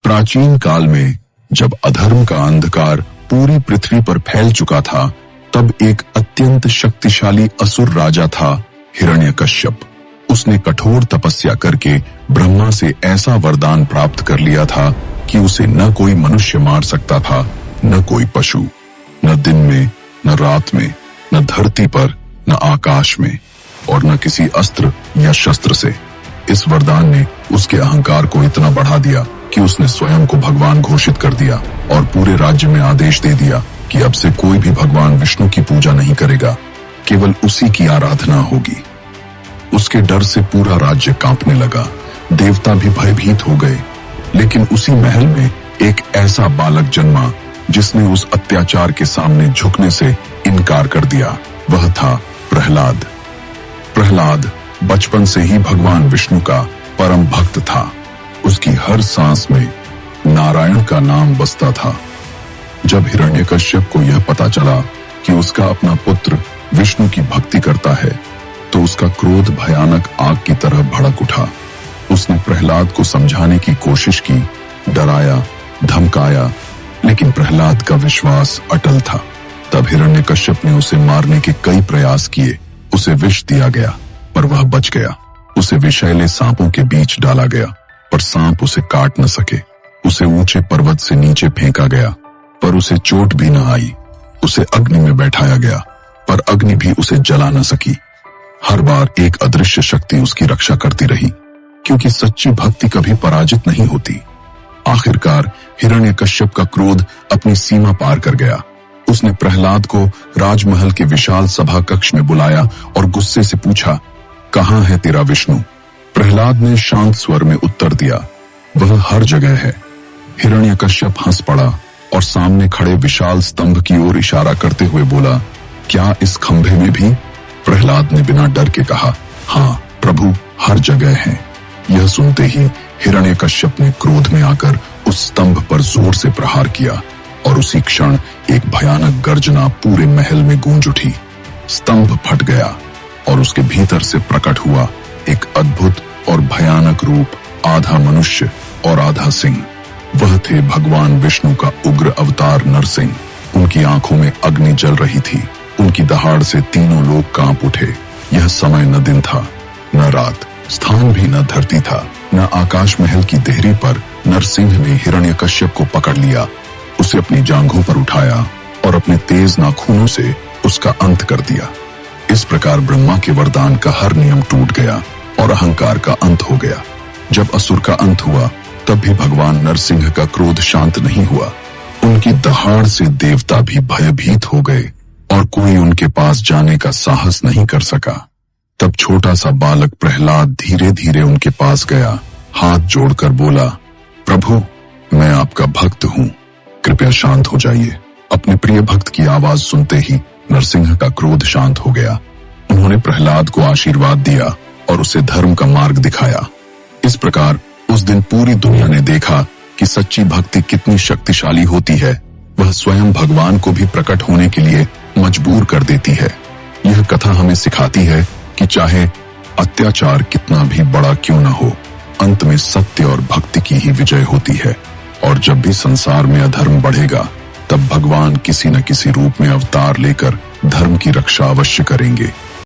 प्राचीन काल में जब अधर्म का अंधकार पूरी पृथ्वी पर फैल चुका था, तब एक अत्यंत शक्तिशाली असुर राजा था, हिरण्यकश्यप। उसने कठोर तपस्या करके ब्रह्मा से ऐसा वरदान प्राप्त कर लिया था कि उसे न कोई मनुष्य मार सकता था, न कोई पशु, न दिन में, न रात में, न धरती पर, न आकाश में, और न किसी अस्त्र या शस्त्र से। इस वरदान ने उसके अहंकार को इतना बढ़ा दिया कि उसने स्वयं को भगवान घोषित कर दिया और पूरे राज्य में आदेश दे दिया कि अब से कोई भी भगवान विष्णु की पूजा नहीं करेगा, केवल उसी की आराधना होगी। उसके डर से पूरा राज्य कांपने लगा, देवता भी भयभीत हो गए। लेकिन उसी महल में एक ऐसा बालक जन्मा जिसने उस अत्याचार के सामने झुकने से इनकार कर दिया। वह था प्रहलाद। प्रहलाद बचपन से ही भगवान विष्णु का परम भक्त था। उसकी हर सांस में नारायण का नाम बसता था। जब हिरण्यकश्यप को यह पता चला कि उसका अपना पुत्र विष्णु की भक्ति करता है, तो उसका क्रोध भयानक आग की तरह भड़क उठा। उसने प्रहलाद को समझाने की कोशिश की, डराया, धमकाया, लेकिन प्रहलाद का विश्वास अटल था। तब हिरण्यकश्यप ने उसे मारने के कई प्रयास किए। उसे विष दिया गया, पर वह बच गया। उसे विषैले सांपों के बीच डाला गया, पर सांप उसे काट न सके। उसे ऊंचे पर्वत से नीचे फेंका गया, पर उसे चोट भी न आई। उसे अग्नि में बैठाया गया, पर अग्नि भी उसे जला न सकी। हर बार एक अदृश्य शक्ति उसकी रक्षा करती रही, क्योंकि सच्ची भक्ति कभी पराजित नहीं होती। आखिरकार हिरण्यकश्यप का क्रोध अपनी सीमा पार कर गया। उसने प्रहलाद को राजमहल के विशाल सभा कक्ष में बुलाया और गुस्से से पूछा, कहाँ है तेरा विष्णु? प्रहलाद ने शांत स्वर में उत्तर दिया, वह हर जगह है। हिरण्यकश्यप हंस पड़ा और सामने खड़े विशाल स्तंभ की ओर इशारा करते हुए बोला, क्या इस खंभे में भी? प्रहलाद ने बिना डर के कहा, हाँ प्रभु, हर जगह है। यह सुनते ही हिरण्यकश्यप ने क्रोध में आकर उस स्तंभ पर जोर से प्रहार किया और उसी क्षण एक भयानक गर्जना पूरे महल में गूंज उठी। स्तंभ फट गया और उसके भीतर से प्रकट हुआ एक अद्भुत और भयानक रूप, आधा मनुष्य और आधा सिंह। वह थे भगवान विष्णु का उग्र अवतार नरसिंह। उनकी आंखों में अग्नि जल रही थी। उनकी दहाड़ से तीनों लोग कांप उठे। यह समय न दिन था, न रात, स्थान भी न धरती था, न आकाश महल की देहरी पर नरसिंह ने हिरण्यकश्यप को पकड़ लिया। उसे अपनी जांघों पर उठाया और अपने तेज नाखूनों से उसका अंत कर दिया। इस प्रकार ब्रह्मा के वरदान का हर नियम टूट गया और अहंकार का अंत हो गया। जब असुर का अंत हुआ, तब भी भगवान नरसिंह का क्रोध शांत नहीं हुआ। उनकी दहाड़ से देवता भी भयभीत हो गए और कोई उनके पास जाने का साहस नहीं कर सका। तब छोटा सा बालक प्रहलाद धीरे धीरे उनके पास गया, हाथ जोड़कर बोला, प्रभु, मैं आपका भक्त हूँ, कृपया शांत हो जाइए। अपने प्रिय भक्त की आवाज सुनते ही नरसिंह का क्रोध शांत हो गया। उन्होंने प्रहलाद को आशीर्वाद दिया और उसे धर्म का मार्ग दिखाया। इस प्रकार उस दिन पूरी दुनिया ने देखा कि सच्ची भक्ति कितनी शक्तिशाली होती है। वह स्वयं भगवान को भी प्रकट होने के लिए मजबूर कर देती है। यह कथा हमें सिखाती है कि चाहे अत्याचार कितना भी बड़ा क्यों न हो, अंत में सत्य और भक्ति की ही विजय होती है। और जब भी संसार में अधर्म बढ़ेगा, तब भगवान किसी न किसी रूप में अवतार लेकर धर्म की रक्षा अवश्य करेंगे।